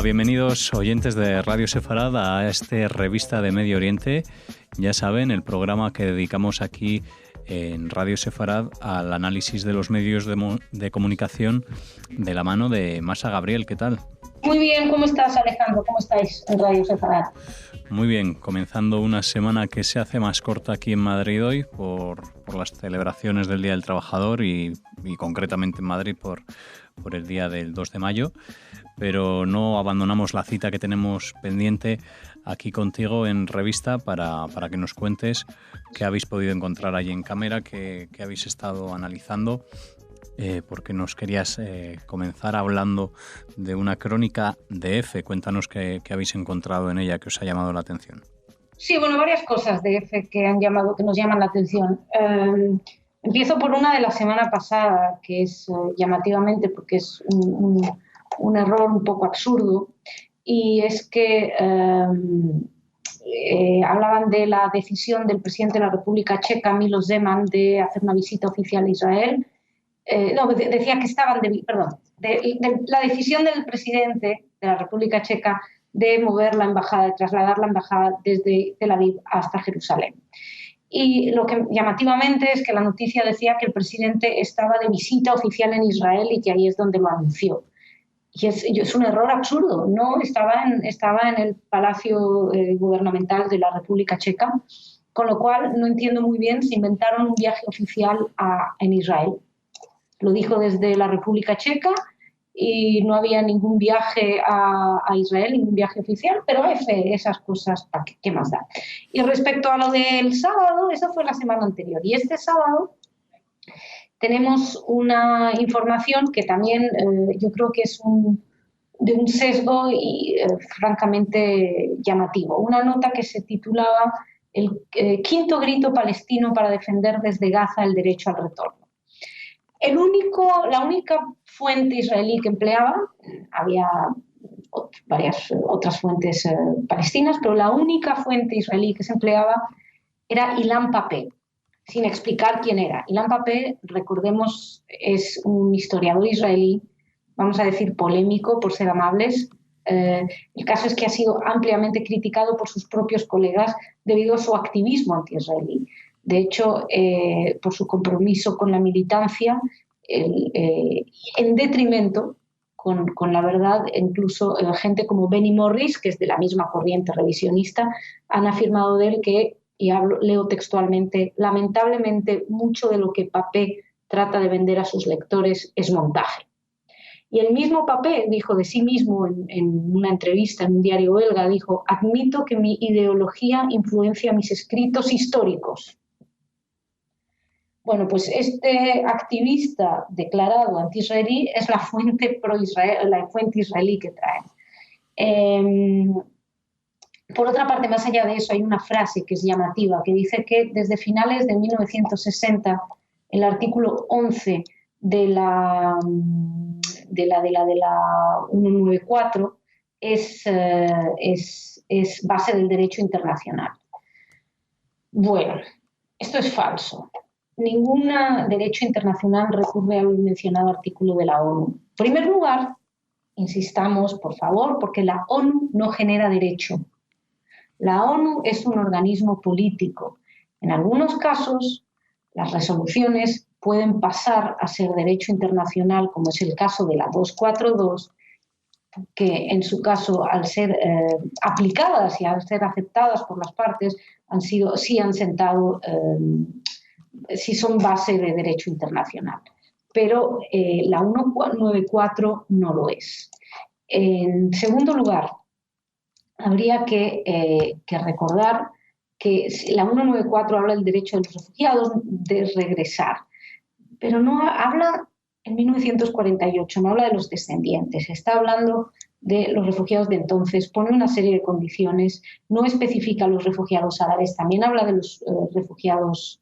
bienvenidos oyentes de Radio Sefarad a esta revista de Medio Oriente. Ya saben, el programa que dedicamos aquí en Radio Sefarad al análisis de los medios de comunicación de la mano de Masa Gabriel. ¿Qué tal? Muy bien, ¿cómo estás, Alejandro? ¿Cómo estáis en Radio Sefarad? Muy bien, comenzando una semana que se hace más corta aquí en Madrid hoy por las celebraciones del Día del Trabajador y concretamente en Madrid por el día del 2 de mayo, pero no abandonamos la cita que tenemos pendiente aquí contigo en revista para que nos cuentes qué habéis podido encontrar ahí en cámara, qué habéis estado analizando, porque nos querías comenzar hablando de una crónica de EFE. Cuéntanos qué habéis encontrado en ella que os ha llamado la atención. Sí, bueno, varias cosas de EFE que nos llaman la atención. Empiezo por una de la semana pasada, que es llamativamente porque es un error un poco absurdo, y es que hablaban de la decisión del presidente de la República Checa, Miloš Zeman, de hacer una visita oficial a Israel. Decía que estaban de la decisión del presidente de la República Checa de mover la embajada, de trasladar la embajada desde Tel Aviv hasta Jerusalén. Y lo que llamativamente es que la noticia decía que el presidente estaba de visita oficial en Israel y que ahí es donde lo anunció. Y es un error absurdo. No estaba en el Palacio Gubernamental de la República Checa, con lo cual no entiendo muy bien si inventaron un viaje oficial en Israel. Lo dijo desde la República Checa y no había ningún viaje a Israel, ningún viaje oficial, pero esas cosas, ¿qué más da? Y respecto a lo del sábado, eso fue la semana anterior. Y este sábado tenemos una información que también yo creo que es de un sesgo y francamente llamativo. Una nota que se titulaba El quinto grito palestino para defender desde Gaza el derecho al retorno. La única fuente israelí que empleaba, había varias otras fuentes palestinas, pero la única fuente israelí que se empleaba era Ilan Pappé, sin explicar quién era. Ilan Pappé, recordemos, es un historiador israelí, vamos a decir polémico, por ser amables. El caso es que ha sido ampliamente criticado por sus propios colegas debido a su activismo anti-israelí. De hecho, por su compromiso con la militancia, en detrimento con la verdad, incluso gente como Benny Morris, que es de la misma corriente revisionista, han afirmado de él que, y leo textualmente, lamentablemente mucho de lo que Pappé trata de vender a sus lectores es montaje. Y el mismo Pappé dijo de sí mismo en una entrevista en un diario belga, dijo: admito que mi ideología influencia mis escritos históricos. Bueno, pues este activista declarado anti-israelí es la fuente pro-israelí, la fuente israelí que trae. Por otra parte, más allá de eso, hay una frase que es llamativa, que dice que desde finales de 1960, el artículo 11 de la 194 es base del derecho internacional. Bueno, esto es falso. Ningún derecho internacional recurre al mencionado artículo de la ONU. En primer lugar, insistamos, por favor, porque la ONU no genera derecho. La ONU es un organismo político. En algunos casos, las resoluciones pueden pasar a ser derecho internacional, como es el caso de la 242, que en su caso, al ser aplicadas y al ser aceptadas por las partes, sí son base de derecho internacional. Pero la 194 no lo es. En segundo lugar, habría que recordar que la 194 habla del derecho de los refugiados de regresar, pero no habla en 1948, no habla de los descendientes, está hablando de los refugiados de entonces, pone una serie de condiciones, no especifica los refugiados árabes, también habla de los refugiados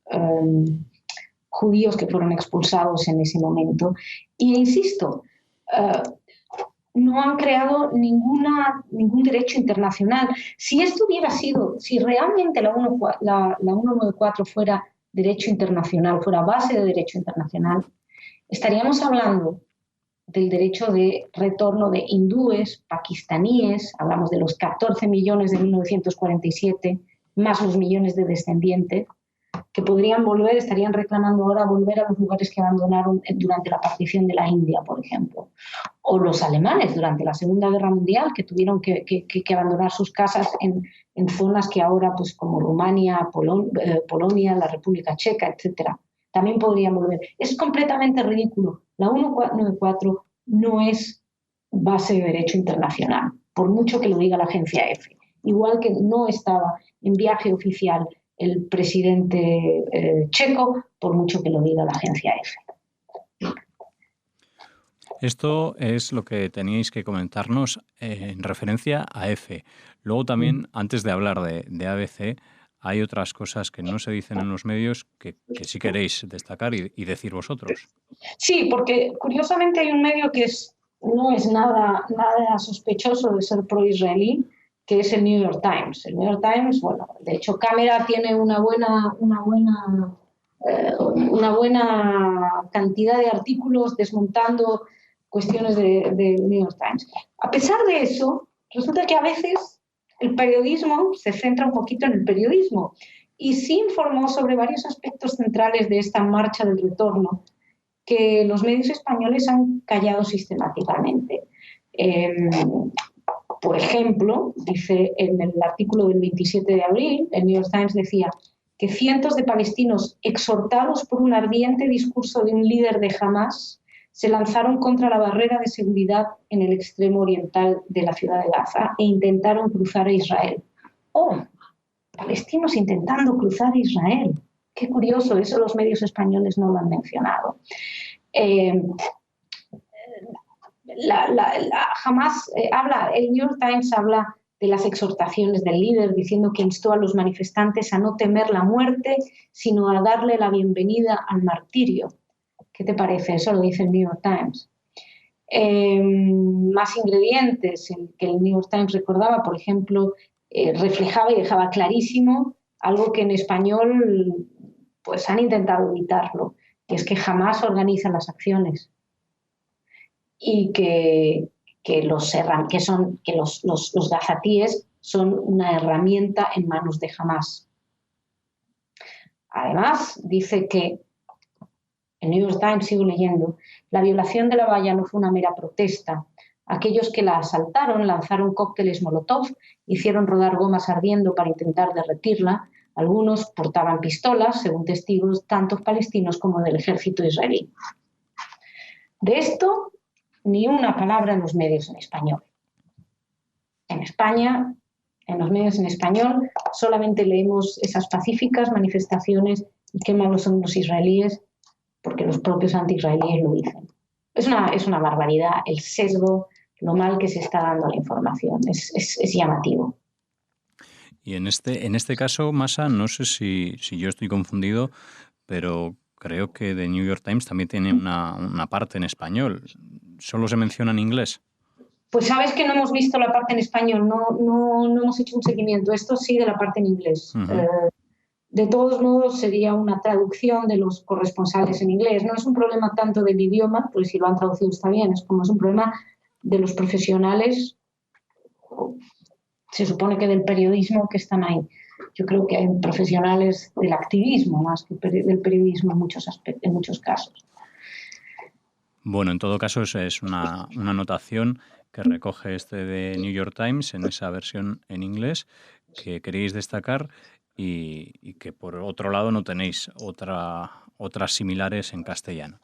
judíos que fueron expulsados en ese momento. Y insisto, no han creado ningún derecho internacional. Si realmente la 194 fuera derecho internacional, fuera base de derecho internacional, estaríamos hablando del derecho de retorno de hindúes, pakistaníes, hablamos de los 14 millones de 1947, más los millones de descendientes, que podrían volver, estarían reclamando ahora volver a los lugares que abandonaron durante la partición de la India, por ejemplo. O los alemanes durante la Segunda Guerra Mundial, que tuvieron que abandonar sus casas en zonas que ahora, pues como Rumania, Polonia, la República Checa, etcétera, también podrían volver. Es completamente ridículo. La 194 no es base de derecho internacional, por mucho que lo diga la agencia EFE. Igual que no estaba en viaje oficial el presidente checo, por mucho que lo diga la agencia EFE. Esto es lo que teníais que comentarnos en referencia a EFE. Luego también, antes de hablar de ABC, hay otras cosas que no se dicen en los medios que sí queréis destacar y decir vosotros. Sí, porque curiosamente hay un medio que no es nada sospechoso de ser pro-israelí, que es el New York Times. El New York Times, bueno, de hecho Cámara tiene una buena cantidad de artículos desmontando cuestiones del New York Times. A pesar de eso, resulta que a veces el periodismo se centra un poquito en el periodismo y sí informó sobre varios aspectos centrales de esta marcha del retorno que los medios españoles han callado sistemáticamente. Por ejemplo, dice en el artículo del 27 de abril, el New York Times decía que cientos de palestinos, exhortados por un ardiente discurso de un líder de Hamás, se lanzaron contra la barrera de seguridad en el extremo oriental de la ciudad de Gaza e intentaron cruzar a Israel. ¡Oh! Palestinos intentando cruzar a Israel. Qué curioso, eso los medios españoles no lo han mencionado. Jamás el New York Times habla de las exhortaciones del líder, diciendo que instó a los manifestantes a no temer la muerte, sino a darle la bienvenida al martirio. ¿Qué te parece? Eso lo dice el New York Times. Más ingredientes que el New York Times recordaba, por ejemplo, reflejaba y dejaba clarísimo algo que en español pues han intentado evitarlo, que es que jamás organizan las acciones y que los gazatíes son una herramienta en manos de Hamás. Además, dice que el New York Times, sigo leyendo, la violación de la valla no fue una mera protesta. Aquellos que la asaltaron lanzaron cócteles Molotov, hicieron rodar gomas ardiendo para intentar derretirla. Algunos portaban pistolas, según testigos, tanto palestinos como del ejército israelí. De esto, ni una palabra en los medios en español. En España, en los medios en español, solamente leemos esas pacíficas manifestaciones y qué malos son los israelíes, porque los propios anti-israelíes lo dicen. Es una barbaridad el sesgo, lo mal que se está dando a la información. Es llamativo. Y en este caso, Masa, no sé si yo estoy confundido, pero creo que The New York Times también tiene una parte en español. ¿Solo se menciona en inglés? Pues sabes que no hemos visto la parte en español, no hemos hecho un seguimiento. Esto sí de la parte en inglés. Uh-huh. De todos modos, sería una traducción de los corresponsales en inglés. No es un problema tanto del idioma, pues si lo han traducido está bien, es un problema de los profesionales, se supone que del periodismo que están ahí. Yo creo que hay profesionales del activismo más que del periodismo en muchos casos. Bueno, en todo caso es una anotación que recoge de New York Times en esa versión en inglés que queréis destacar y que por otro lado no tenéis otras similares en castellano.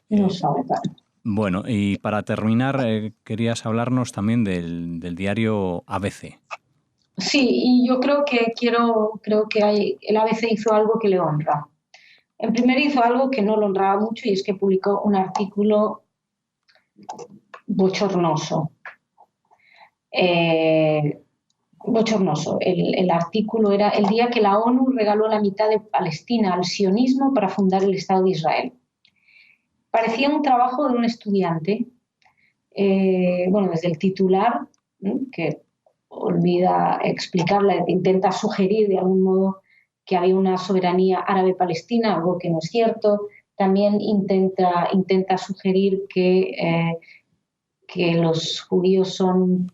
No sabe, claro. Bueno, y para terminar, querías hablarnos también del diario ABC. Sí, y yo creo que el ABC hizo algo que le honra. En primer hizo algo que no lo honraba mucho y es que publicó un artículo bochornoso. Bochornoso. El artículo era el día que la ONU regaló la mitad de Palestina al sionismo para fundar el Estado de Israel. Parecía un trabajo de un estudiante, desde el titular, que olvida explicarla, intenta sugerir de algún modo que había una soberanía árabe-palestina, algo que no es cierto, también intenta sugerir que los judíos son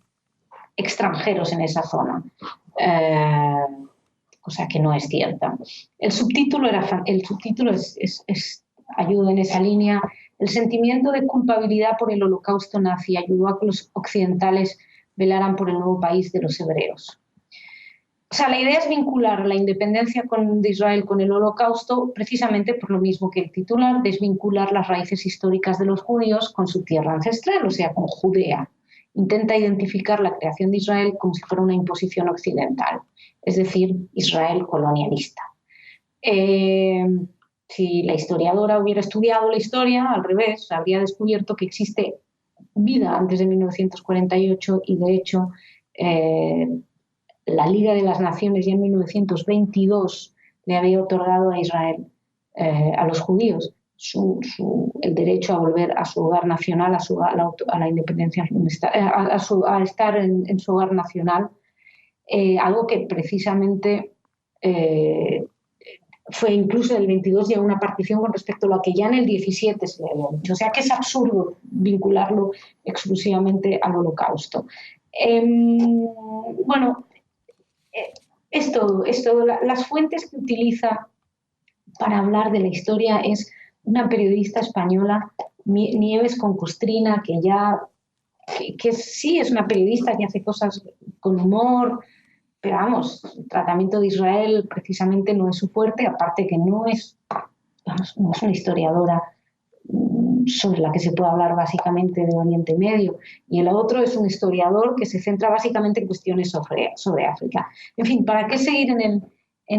extranjeros en esa zona, cosa que no es cierta. El subtítulo ayuda en esa línea. El sentimiento de culpabilidad por el holocausto nazi ayudó a que los occidentales velaran por el nuevo país de los hebreos. O sea, la idea es vincular la independencia de Israel con el holocausto precisamente por lo mismo que el titular, desvincular las raíces históricas de los judíos con su tierra ancestral, o sea, con Judea. Intenta identificar la creación de Israel como si fuera una imposición occidental, es decir, Israel colonialista. Si la historiadora hubiera estudiado la historia, al revés, habría descubierto que existe vida antes de 1948 y, de hecho, la Liga de las Naciones ya en 1922 le había otorgado a Israel, a los judíos, el derecho a volver a su hogar nacional, a la independencia, a estar en su hogar nacional, algo que precisamente fue incluso en el 22 ya una partición con respecto a lo que ya en el 17 se le había dicho. O sea que es absurdo vincularlo exclusivamente al holocausto. Las fuentes que utiliza para hablar de la historia es una periodista española, Nieves Concostrina, que sí es una periodista que hace cosas con humor, pero vamos, el tratamiento de Israel precisamente no es su fuerte, aparte que no es una historiadora sobre la que se puede hablar básicamente de Oriente Medio, y el otro es un historiador que se centra básicamente en cuestiones sobre África. En fin, ¿para qué seguir en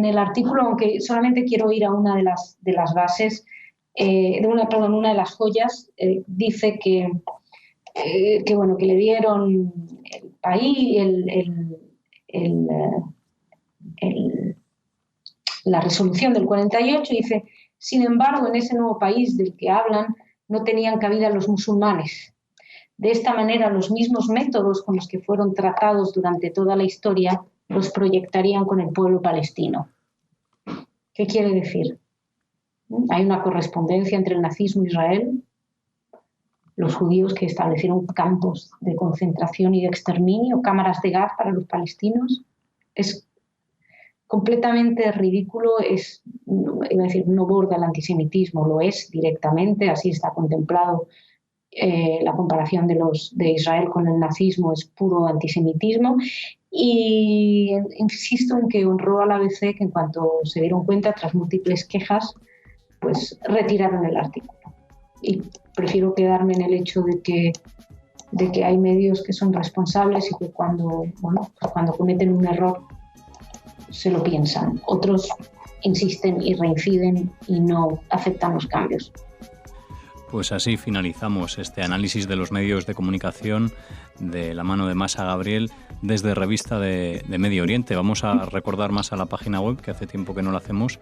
el artículo? Aunque solamente quiero ir a una de las bases, una de las joyas. Dice que le dieron el país, la resolución del 48, dice: sin embargo, en ese nuevo país del que hablan no tenían cabida los musulmanes. De esta manera, los mismos métodos con los que fueron tratados durante toda la historia los proyectarían con el pueblo palestino. ¿Qué quiere decir? Hay una correspondencia entre el nazismo e Israel, los judíos que establecieron campos de concentración y de exterminio, cámaras de gas para los palestinos. Es completamente ridículo, no borda el antisemitismo, lo es directamente, así está contemplado. La comparación de Israel con el nazismo es puro antisemitismo, y insisto en que honró al ABC que en cuanto se dieron cuenta, tras múltiples quejas, pues retiraron el artículo. Y prefiero quedarme en el hecho de que hay medios que son responsables y que cuando cometen un error se lo piensan. Otros insisten y reinciden y no aceptan los cambios. Pues así finalizamos este análisis de los medios de comunicación de la mano de Masa Gabriel desde Revista de Medio Oriente. Vamos a recordar más a la página web, que hace tiempo que no la hacemos,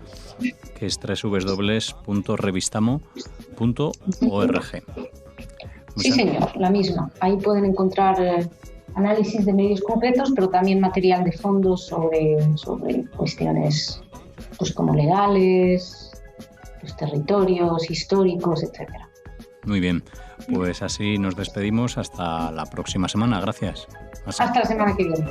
que es www.revistamo.org. Sí, señor, la misma. Ahí pueden encontrar análisis de medios concretos, pero también material de fondo sobre cuestiones pues como legales, los territorios históricos, etcétera. Muy bien, pues así nos despedimos hasta la próxima semana. Gracias. Hasta la semana que viene.